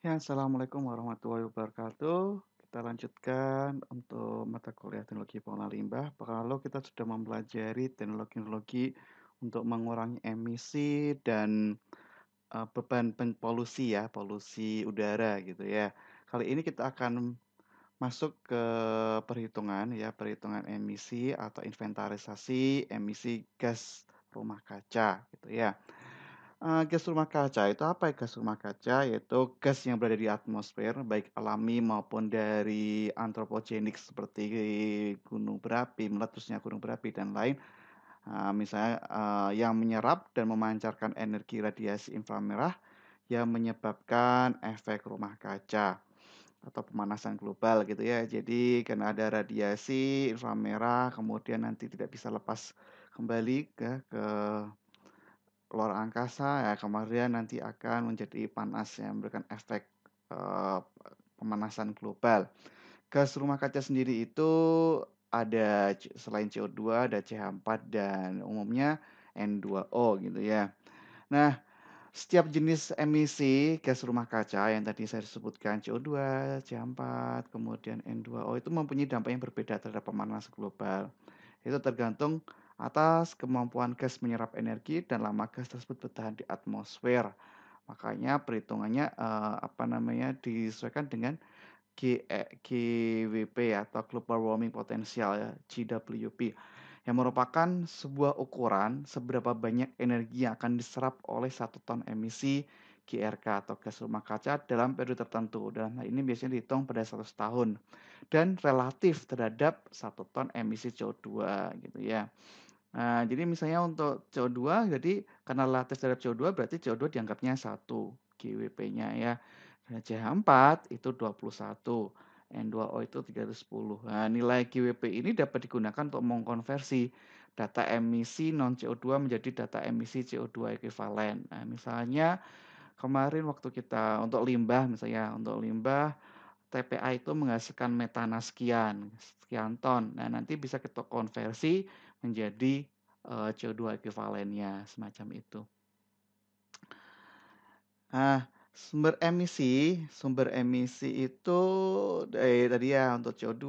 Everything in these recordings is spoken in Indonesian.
Ya, assalamualaikum warahmatullahi wabarakatuh. Kita lanjutkan untuk mata kuliah teknologi pengelolaan limbah. Kalau kita sudah mempelajari teknologi-teknologi untuk mengurangi emisi dan beban polusi ya, polusi udara gitu ya. Kali ini kita akan masuk ke perhitungan ya, perhitungan emisi atau inventarisasi emisi gas rumah kaca gitu ya. Gas rumah kaca itu apa ya gas rumah kaca? Yaitu gas yang berada di atmosfer, baik alami maupun dari antropogenik seperti gunung berapi, meletusnya gunung berapi dan lain. Misalnya, yang menyerap dan memancarkan energi radiasi inframerah yang menyebabkan efek rumah kaca atau pemanasan global gitu ya. Jadi karena ada radiasi inframerah kemudian nanti tidak bisa lepas kembali ke luar angkasa ya kemudian nanti akan menjadi panas yang memberikan efek, eee, pemanasan global. Gas rumah kaca sendiri itu ada selain CO2 ada CH4 dan umumnya N2O gitu ya. Nah, setiap jenis emisi gas rumah kaca yang tadi saya sebutkan CO2, CH4, kemudian N2O itu mempunyai dampak yang berbeda terhadap pemanasan global. Itu tergantung atas kemampuan gas menyerap energi dan lama gas tersebut bertahan di atmosfer. Makanya perhitungannya, apa namanya, disesuaikan dengan GWP atau Global Warming Potential ya, GWP, yang merupakan sebuah ukuran seberapa banyak energi yang akan diserap oleh 1 ton emisi GRK atau gas rumah kaca dalam periode tertentu. Dalam hal ini biasanya dihitung pada 100 tahun dan relatif terhadap 1 ton emisi CO2 gitu ya. Jadi misalnya untuk CO2 jadi karena relatif terhadap CO2 berarti CO2 dianggapnya 1 GWP-nya ya. CH4 itu 21, N2O itu 310. Nah, nilai GWP ini dapat digunakan untuk mengkonversi data emisi non CO2 menjadi data emisi CO2 ekuivalen. Nah, misalnya kemarin waktu kita untuk limbah misalnya, untuk limbah TPA itu menghasilkan metana sekian, sekian ton. Nah, nanti bisa kita konversi menjadi, CO2 ekuivalennya, semacam itu. Nah, sumber emisi itu tadi ya untuk CO2,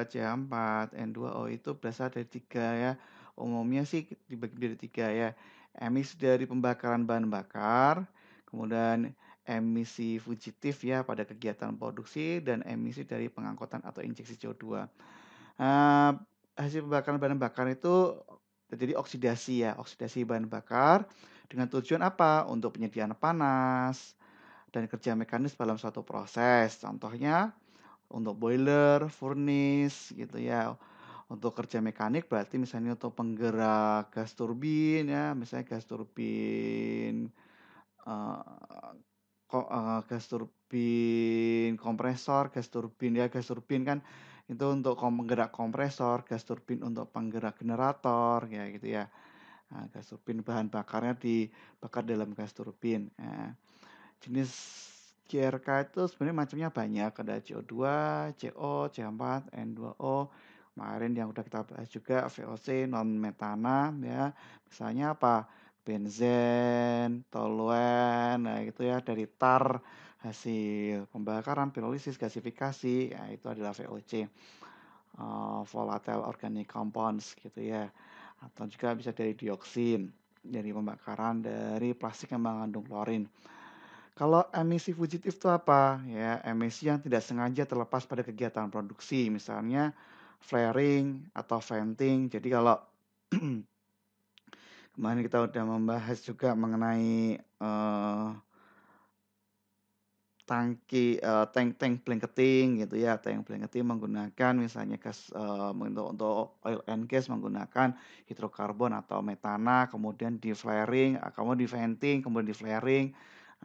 CH4, N2O itu berasal dari 3 ya. Umumnya sih dibagi dari 3 ya. Emisi dari pembakaran bahan bakar, kemudian emisi fugitif ya pada kegiatan produksi, dan emisi dari pengangkutan atau injeksi CO2. Eee, Hasil pembakaran bahan bakar itu terjadi oksidasi ya, oksidasi bahan bakar dengan tujuan apa? Untuk penyediaan panas dan kerja mekanis dalam suatu proses. Contohnya untuk boiler, furnace gitu ya. Untuk kerja mekanik berarti misalnya untuk penggerak gas turbin ya, misalnya gas turbin, eee, gas turbin kompresor, gas turbin ya, gas turbin kan itu untuk penggerak kompresor, gas turbin untuk penggerak generator ya gitu ya. Gas turbin bahan bakarnya dibakar dalam gas turbin. Jenis GRK itu sebenarnya macamnya banyak, ada CO2, CO, CH4, N2O. Kemarin yang udah kita bahas juga VOC, non metana ya. Misalnya apa? Benzen, toluen, nah itu ya dari tar hasil pembakaran, pirolisis, gasifikasi, ya itu adalah VOC, volatile organic compounds gitu ya. Atau juga bisa dari dioksin, dari pembakaran dari plastik yang mengandung klorin. Kalau emisi fugitif itu apa? Ya, emisi yang tidak sengaja terlepas pada kegiatan produksi, misalnya flaring atau venting. Jadi kalau kemarin kita udah membahas juga mengenai tank blanketing gitu ya, tank blanketing menggunakan misalnya gas, untuk oil and gas menggunakan hidrokarbon atau metana, kemudian di-flaring, kemudian di-venting, kemudian di-flaring.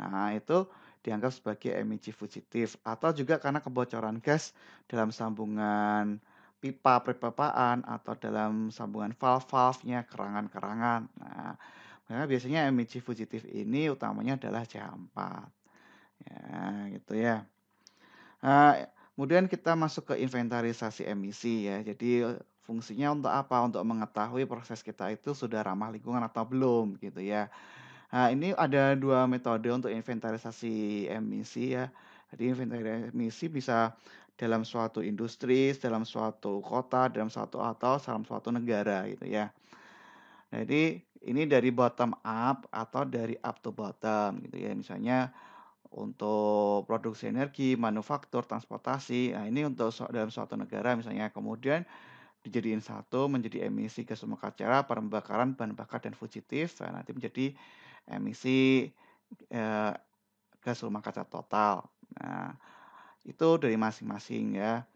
Nah, itu dianggap sebagai emisi fugitif atau juga karena kebocoran gas dalam sambungan pipa perpipaan atau dalam sambungan valve-valve-nya, kerangan-kerangan. Nah, makanya biasanya emisi fugitif ini utamanya adalah CH4. Ya, gitu ya. Kemudian kita masuk ke inventarisasi emisi ya. Jadi, fungsinya untuk apa? Untuk mengetahui proses kita itu sudah ramah lingkungan atau belum, gitu ya. Ini ada 2 metode untuk inventarisasi emisi ya. Jadi inventari emisi bisa dalam suatu industri, dalam suatu kota, dalam suatu atau dalam suatu negara gitu ya. Jadi ini dari bottom up atau dari up to bottom gitu ya. Misalnya untuk produksi energi, manufaktur, transportasi. Nah, ini untuk dalam suatu negara misalnya. Kemudian dijadiin satu menjadi emisi gas rumah kaca, pembakaran bahan bakar dan fugitif. Nah, nanti menjadi emisi eh, gas rumah kaca total. Nah, itu dari masing-masing ya,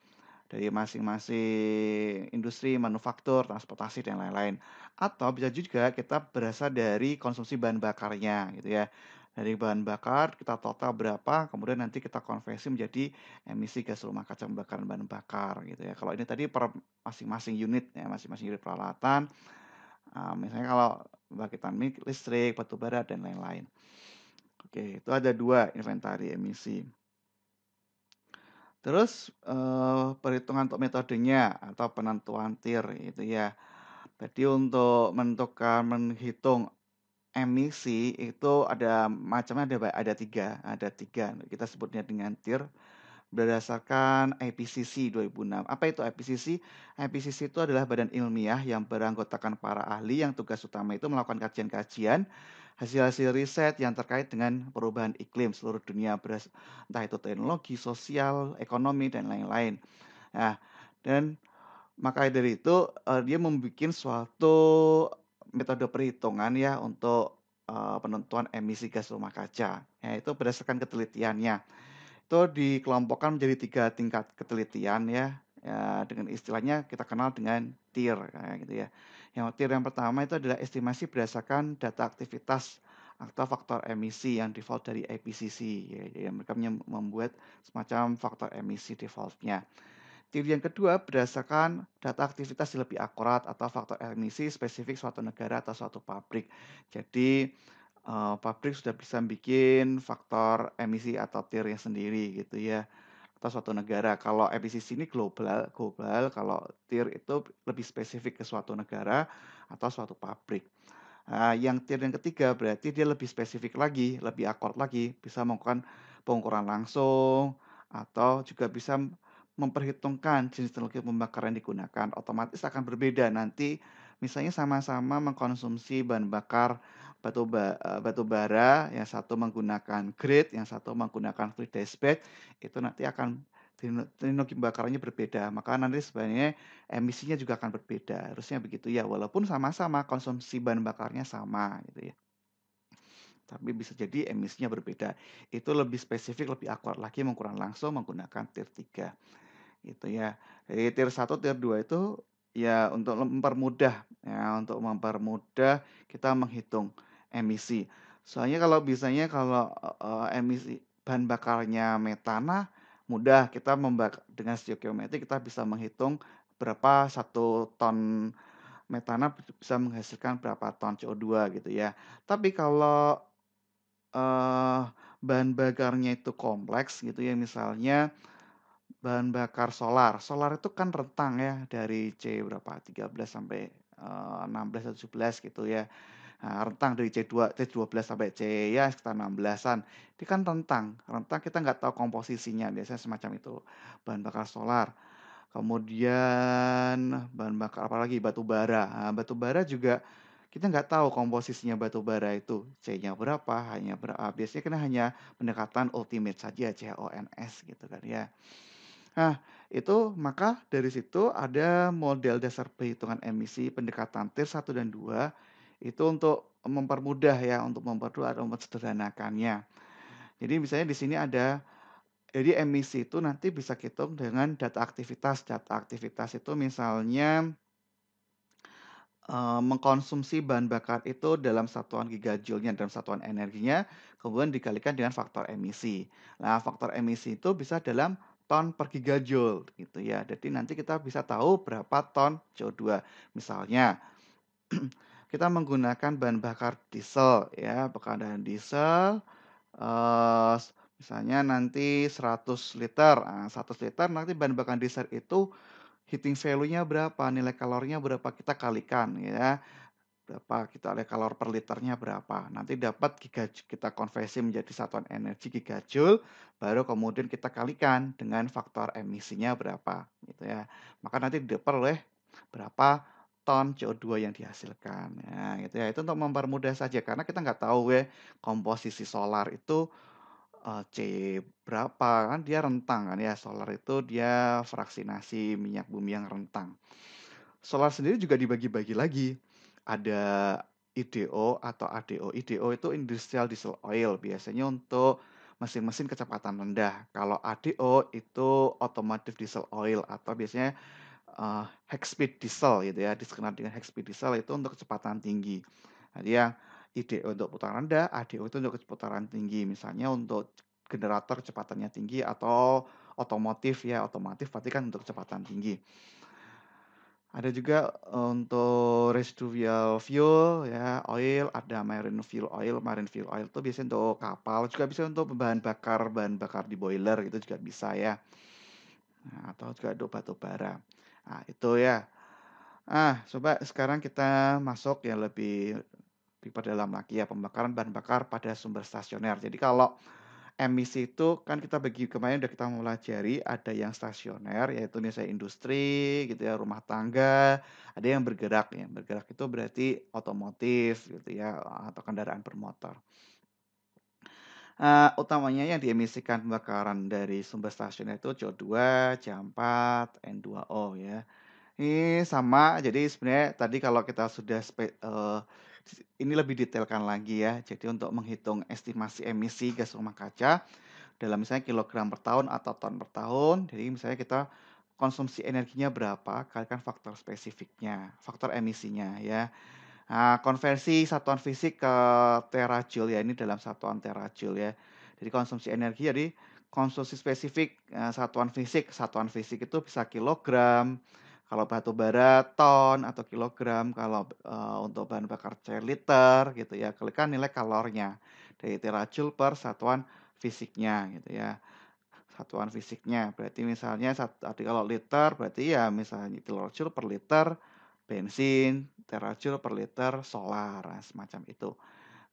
dari masing-masing industri, manufaktur, transportasi dan lain-lain. Atau bisa juga kita berasal dari konsumsi bahan bakarnya gitu ya. Dari bahan bakar kita total berapa, kemudian nanti kita konversi menjadi emisi gas rumah kaca pembakaran bahan bakar gitu ya. Kalau ini tadi per masing-masing unit ya, masing-masing unit peralatan. Misalnya kalau pembangkitan listrik, batu bara dan lain-lain. Oke, itu ada 2 inventari emisi. Terus, perhitungan untuk metodenya atau penentuan TIR itu ya. Jadi untuk menghitung emisi itu ada macamnya, ada tiga kita sebutnya dengan TIR berdasarkan IPCC 2006. Apa itu IPCC? IPCC itu adalah badan ilmiah yang beranggotakan para ahli yang tugas utama itu melakukan kajian-kajian hasil-hasil riset yang terkait dengan perubahan iklim seluruh dunia, entah itu teknologi, sosial, ekonomi, dan lain-lain. Nah, dan maka dari itu dia membuat suatu metode perhitungan ya untuk penentuan emisi gas rumah kaca. Yaitu berdasarkan ketelitiannya. Itu dikelompokkan menjadi 3 tingkat ketelitian ya, dengan istilahnya kita kenal dengan TIR kayak gitu ya. Yang TIR yang pertama itu adalah estimasi berdasarkan data aktivitas atau faktor emisi yang default dari IPCC ya. Jadi mereka membuat semacam faktor emisi default-nya. TIR yang kedua berdasarkan data aktivitas yang lebih akurat atau faktor emisi spesifik suatu negara atau suatu pabrik. Jadi pabrik sudah bisa bikin faktor emisi atau TIR-nya sendiri gitu ya, atau suatu negara. Kalau IPCC ini global global, kalau TIR itu lebih spesifik ke suatu negara atau suatu pabrik. Yang TIR yang ketiga berarti dia lebih spesifik lagi, lebih akurat lagi, bisa melakukan pengukuran langsung atau juga bisa memperhitungkan jenis teknologi pembakaran yang digunakan. Otomatis akan berbeda nanti misalnya sama-sama mengkonsumsi bahan bakar batu bara, yang satu menggunakan grid, yang satu menggunakan fluid dashbed, itu nanti akan teknologi pembakarannya berbeda. Maka nanti sebenarnya emisinya juga akan berbeda, harusnya begitu ya, walaupun sama-sama konsumsi bahan bakarnya sama gitu ya. Tapi bisa jadi emisinya berbeda. Itu lebih spesifik, lebih akurat lagi mengukur langsung menggunakan tier 3 gitu ya. Jadi tier 1, tier 2 itu ya untuk mempermudah kita menghitung emisi. Soalnya kalau biasanya kalau emisi bahan bakarnya metana mudah kita dengan stoikiometri kita bisa menghitung berapa 1 ton metana bisa menghasilkan berapa ton CO2 gitu ya. Tapi kalau bahan bakarnya itu kompleks gitu ya, misalnya bahan bakar solar. Solar itu kan rentang ya dari C berapa, 13 sampai 16 atau 17 gitu ya. Nah, rentang dari C12 sampai C ya sekitar 16-an. Ini kan rentang, rentang kita nggak tahu komposisinya, biasanya semacam itu. Bahan bakar solar. Kemudian bahan bakar apa lagi? Batu bara. Nah, batu bara juga kita nggak tahu komposisinya batu bara itu C-nya berapa, biasanya kan hanya pendekatan ultimate saja, CONS gitu kan ya. Nah, itu maka dari situ ada model dasar perhitungan emisi pendekatan TIR 1 dan 2 itu untuk mempermudah ya, untuk mempermudah atau memsederhanakannya. Jadi misalnya di sini ada jadi emisi itu nanti bisa kita hitung dengan data aktivitas. Data aktivitas itu misalnya mengkonsumsi bahan bakar itu dalam satuan gigajoule-nya, dalam satuan energinya, kemudian dikalikan dengan faktor emisi. Nah, faktor emisi itu bisa dalam ton per gigajoule gitu ya. Jadi nanti kita bisa tahu berapa ton CO2. Misalnya kita menggunakan bahan bakar diesel ya, bakar diesel eh, misalnya nanti 100 liter. Nah, 100 liter nanti bahan bakar diesel itu heating value-nya berapa, nilai kalorinya berapa, kita kalikan ya. berapa, kita lihat kalori per liternya berapa. Nanti dapat kita konversi menjadi satuan energi gigajoule, baru kemudian kita kalikan dengan faktor emisinya berapa, gitu ya. Maka nanti didapat oleh berapa ton CO2 yang dihasilkan. Ya, gitu ya. Itu untuk mempermudah saja karena kita nggak tahu ya komposisi solar itu C berapa kan dia rentang kan ya. Solar itu dia fraksinasi minyak bumi yang rentang. Solar sendiri juga dibagi-bagi lagi. Ada IDO atau ADO. IDO itu Industrial Diesel Oil, biasanya untuk mesin-mesin kecepatan rendah. Kalau ADO itu Automotive Diesel Oil atau biasanya high speed diesel gitu ya, dikenal dengan high speed diesel itu untuk kecepatan tinggi. Jadi yang IDO untuk putaran rendah, ADO itu untuk kecepatan tinggi. Misalnya untuk generator kecepatannya tinggi atau otomotif ya, otomotif berarti kan untuk kecepatan tinggi. Ada juga untuk residual fuel ya, oil, ada marine fuel oil. Marine fuel oil itu biasanya untuk kapal, juga bisa untuk bahan bakar di boiler itu juga bisa ya. Nah, atau juga untuk batu bara. Nah, itu ya. Coba sekarang kita masuk yang lebih perdalam lagi ya, pembakaran bahan bakar pada sumber stasioner. Jadi kalau emisi itu kan kita bagi kemarin udah kita pelajari ada yang stasioner yaitu misalnya industri gitu ya, rumah tangga, ada yang bergerak ya. Bergerak itu berarti otomotif gitu ya atau kendaraan bermotor. Utamanya yang diemisikan pembakaran dari sumber stasioner itu CO2, C4, N2O ya. Ini sama, jadi sebenarnya tadi kalau kita sudah ini lebih detailkan lagi ya. Jadi untuk menghitung estimasi emisi gas rumah kaca dalam misalnya kilogram per tahun atau ton per tahun. Jadi misalnya kita konsumsi energinya berapa, kalikan faktor spesifiknya, faktor emisinya ya. Nah, konversi satuan fisik ke terajoule ya, ini dalam satuan terajoule ya. Jadi konsumsi energi jadi konsumsi spesifik satuan fisik itu bisa kilogram, kalau batu bara ton atau kilogram, kalau untuk bahan bakar cair liter gitu ya. Kalikan nilai kalornya dari terajoule per satuan fisiknya gitu ya. Satuan fisiknya berarti misalnya tadi kalau liter berarti ya misalnya kilojoule per liter bensin, terajoule per liter solar, semacam itu.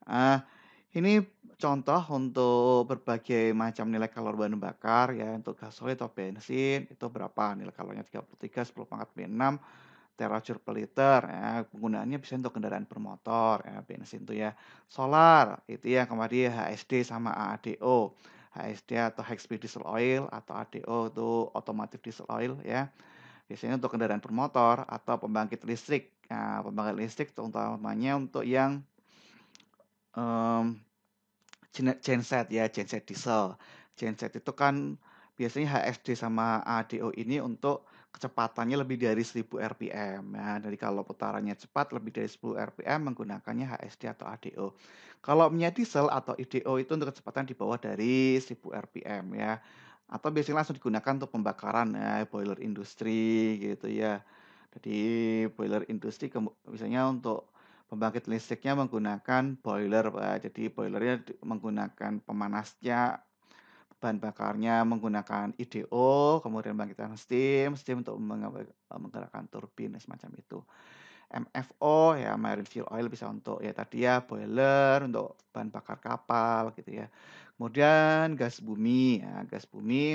Ah, ini contoh untuk berbagai macam nilai kalori bahan bakar ya untuk gasolin atau bensin itu berapa nilai kalorinya 33, 10 pangkat B6 terajoule per liter ya. Penggunaannya bisa untuk kendaraan bermotor ya, bensin itu ya. Solar itu yang kemarin HSD sama ADO. HSD atau high speed diesel oil atau ADO itu automotive diesel oil ya. Biasanya untuk kendaraan bermotor atau pembangkit listrik. Nah, pembangkit listrik utamanya untuk yang um, genset ya, genset diesel. Genset itu kan biasanya HSD sama ADO ini untuk kecepatannya lebih dari 1000 rpm ya. Jadi kalau putarannya cepat lebih dari 10 rpm menggunakannya HSD atau ADO. Kalau minyak diesel atau IDO itu untuk kecepatan di bawah dari 1000 rpm ya. Atau biasanya langsung digunakan untuk pembakaran ya, boiler industri gitu ya. Jadi boiler industri misalnya untuk pembangkit listriknya menggunakan boiler, Pak. Jadi boilernya menggunakan pemanasnya, bahan bakarnya menggunakan IDO, kemudian bangkitan steam untuk menggerakkan turbin semacam itu. MFO ya marine fuel oil bisa untuk ya tadi ya boiler untuk bahan bakar kapal gitu ya. Kemudian gas bumi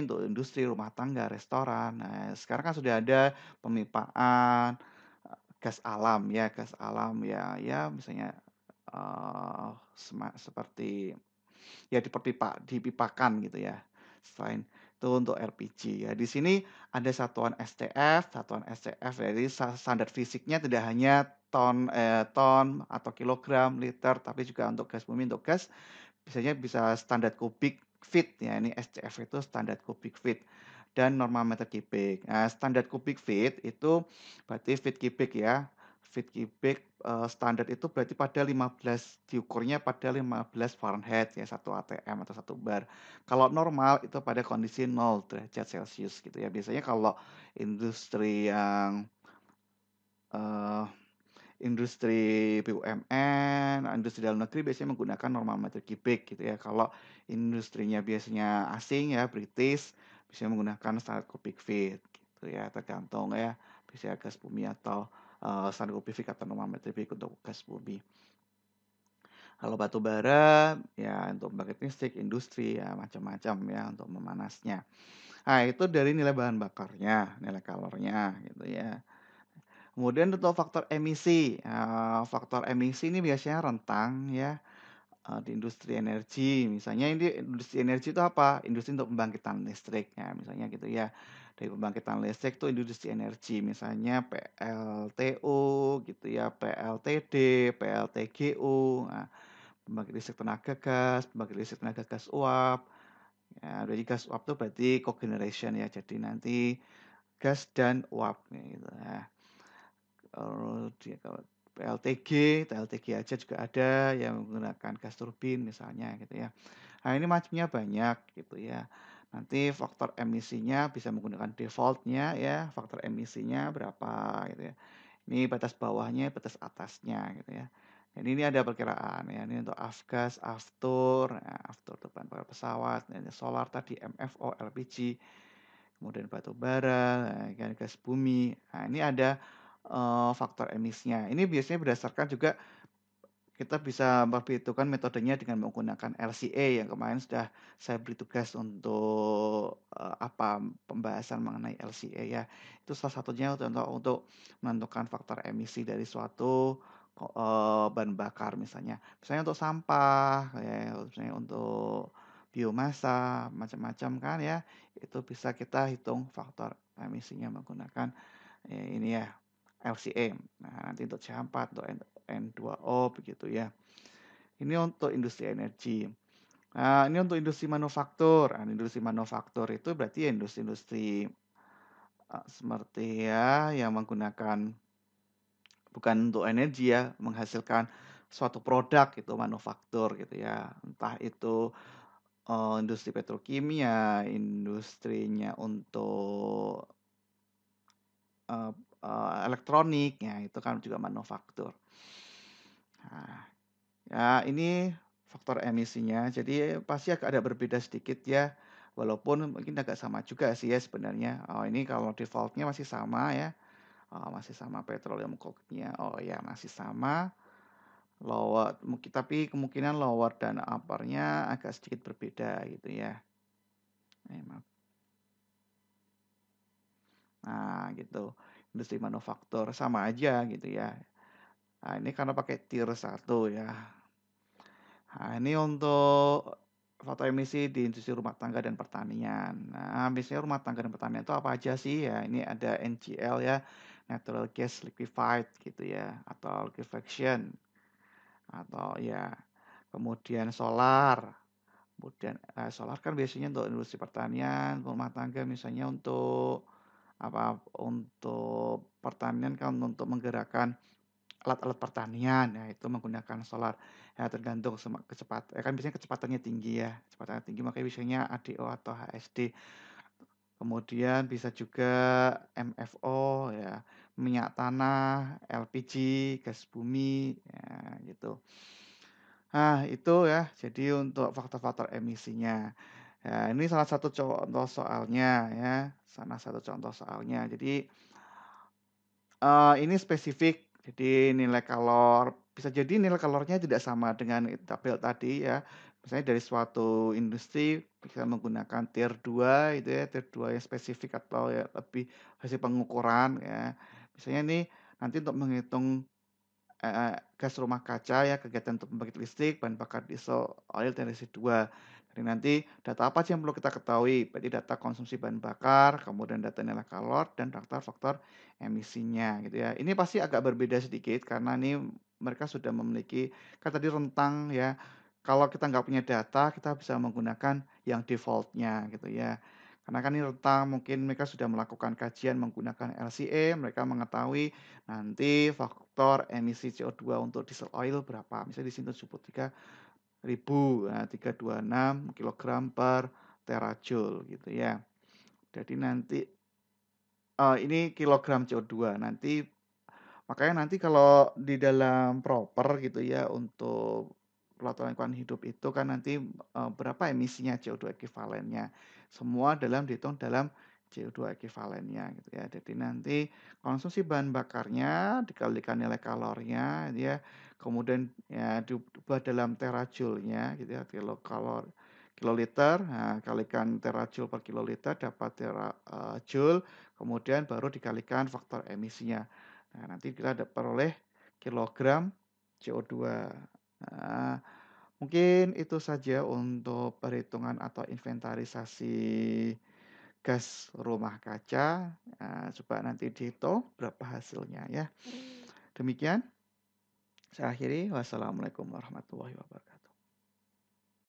untuk industri, rumah tangga, restoran. Nah, sekarang kan sudah ada pemipaan gas alam ya, ya misalnya seperti ya dipipakan gitu ya. Selain itu untuk LPG ya. Di sini ada satuan SCF jadi standar fisiknya tidak hanya ton atau kilogram, liter, tapi juga untuk gas bumi, untuk gas biasanya bisa standar kubik feet ya. Ini SCF itu standar kubik feet dan norma meter kubik. Nah, standar kubik feet itu berarti feet kubik ya. Feet kubik standar itu berarti pada 15 diukurnya pada 15 Fahrenheit ya 1 atm atau 1 bar. Kalau normal itu pada kondisi 0 derajat Celcius gitu ya. Biasanya kalau industri yang eh, industri BUMN, industri dalam negeri biasanya menggunakan norma meter kubik gitu ya. Kalau industrinya biasanya asing ya, British, biasanya menggunakan standar kubik feet gitu ya, tergantung ya, bisa gas bumi atau standar UPV kata normatif untuk gas bumi. Kalau batu bara ya untuk pembangkit listrik, industri ya macam-macam ya untuk memanasnya. Nah, itu dari nilai bahan bakarnya, nilai kalornya gitu ya. Kemudian untuk faktor emisi. Faktor emisi ini biasanya rentang ya di industri energi. Misalnya ini industri energi itu apa? Industri untuk pembangkitan listrik ya, misalnya gitu ya. Dari pembangkitan listrik itu industri energi, misalnya PLTU gitu ya, PLTD, PLTGU. Nah, pembangkit listrik tenaga gas, pembangkit listrik tenaga gas uap. Ya, berarti gas uap itu berarti cogeneration ya. Jadi nanti gas dan uap gitu ya. Kalau PLTG, TLTG aja juga ada yang menggunakan gas turbin misalnya gitu ya. Nah, ini macamnya banyak gitu ya. Nanti faktor emisinya bisa menggunakan defaultnya ya, faktor emisinya berapa gitu ya. Ini batas bawahnya, batas atasnya gitu ya. Dan ini ada perkiraan ya, ini untuk Afgas, Aftur, nah, Aftur itu bahan bakar pesawat, dan solar tadi MFO, LPG, kemudian batu bara, kan gas bumi. Nah, ini ada faktor emisinya. Ini biasanya berdasarkan juga kita bisa memperhitungkan metodenya dengan menggunakan LCA yang kemarin sudah saya beri tugas untuk pembahasan mengenai LCA ya. Itu salah satunya untuk menentukan faktor emisi dari suatu bahan bakar misalnya. Misalnya untuk sampah, ya, misalnya untuk biomasa, macam-macam kan ya. Itu bisa kita hitung faktor emisinya menggunakan ini ya LCA. Nah, nanti untuk C4, untuk N2O begitu ya. Ini untuk industri energi. Nah, ini untuk industri manufaktur. Nah, industri manufaktur itu berarti industri-industri seperti ya yang menggunakan bukan untuk energi ya, menghasilkan suatu produk itu manufaktur gitu ya. Entah itu industri petrokimia, industrinya untuk uh, elektronik, ya itu kan juga manufaktur. Nah, ya ini faktor emisinya, jadi pasti agak ada berbeda sedikit ya, walaupun mungkin agak sama juga sih ya sebenarnya. Oh ini kalau defaultnya masih sama ya, masih sama petroleum coke-nya. Oh ya masih sama. Lower mungkin tapi kemungkinan lower dan upper-nya agak sedikit berbeda gitu ya. Maaf. Nah gitu. Industri manufaktur sama aja gitu ya. Nah, ini karena pakai tier 1 ya. Nah, ini untuk foto emisi di industri rumah tangga dan pertanian. Nah, biasanya rumah tangga dan pertanian itu apa aja sih? Ya, ini ada NGL ya, natural gas liquefied gitu ya, atau liquefaction atau ya, kemudian solar. Kemudian solar kan biasanya untuk industri pertanian, rumah tangga misalnya untuk untuk pertanian kan untuk menggerakkan alat-alat pertanian, ya itu menggunakan solar. Ya tergantung kan biasanya kecepatannya tinggi ya, kecepatannya tinggi makanya biasanya ADO atau HSD. Kemudian bisa juga MFO ya, minyak tanah, LPG, gas bumi, ya gitu. Nah, itu ya, jadi untuk faktor-faktor emisinya. Ya, ini salah satu contoh soalnya ya, salah satu contoh soalnya. Jadi ini spesifik, jadi nilai kalor bisa jadi nilai kalornya tidak sama dengan tabel tadi ya. Misalnya dari suatu industri bisa menggunakan tier 2 itu ya, tier 2 yang spesifik atau ya lebih hasil pengukuran ya. Misalnya nih nanti untuk menghitung gas rumah kaca ya, kegiatan untuk membangkit listrik, bahan bakar diesel, oil, dan residu. Jadi nanti data apa sih yang perlu kita ketahui? Berarti data konsumsi bahan bakar, kemudian data nilai kalor, dan daftar faktor emisinya gitu ya. Ini pasti agak berbeda sedikit karena ini mereka sudah memiliki, kan tadi rentang ya. Kalau kita nggak punya data, kita bisa menggunakan yang defaultnya gitu ya. Karena kan ini rentang, mungkin mereka sudah melakukan kajian menggunakan LCA, mereka mengetahui nanti faktor emisi CO2 untuk diesel oil berapa. Misalnya di sini 73.000, nah, 326 kilogram per terajoule gitu ya. Jadi nanti ini kilogram CO2. Nanti makanya nanti kalau di dalam proper gitu ya untuk peraturan lingkungan hidup itu kan nanti berapa emisinya CO2 ekivalennya. Semua dihitung dalam CO2 ekivalennya gitu ya. Jadi nanti konsumsi bahan bakarnya dikalikan nilai kalornya gitu ya, kemudian ya diubah dalam terajoule-nya gitu ya, kiloliter, nah kalikan terajoule per kiloliter dapat joule, kemudian baru dikalikan faktor emisinya. Nah, nanti kita peroleh kilogram CO2. Nah, mungkin itu saja untuk perhitungan atau inventarisasi gas rumah kaca, coba nanti dihitung berapa hasilnya ya. Demikian, saya akhiri. Wassalamualaikum warahmatullahi wabarakatuh.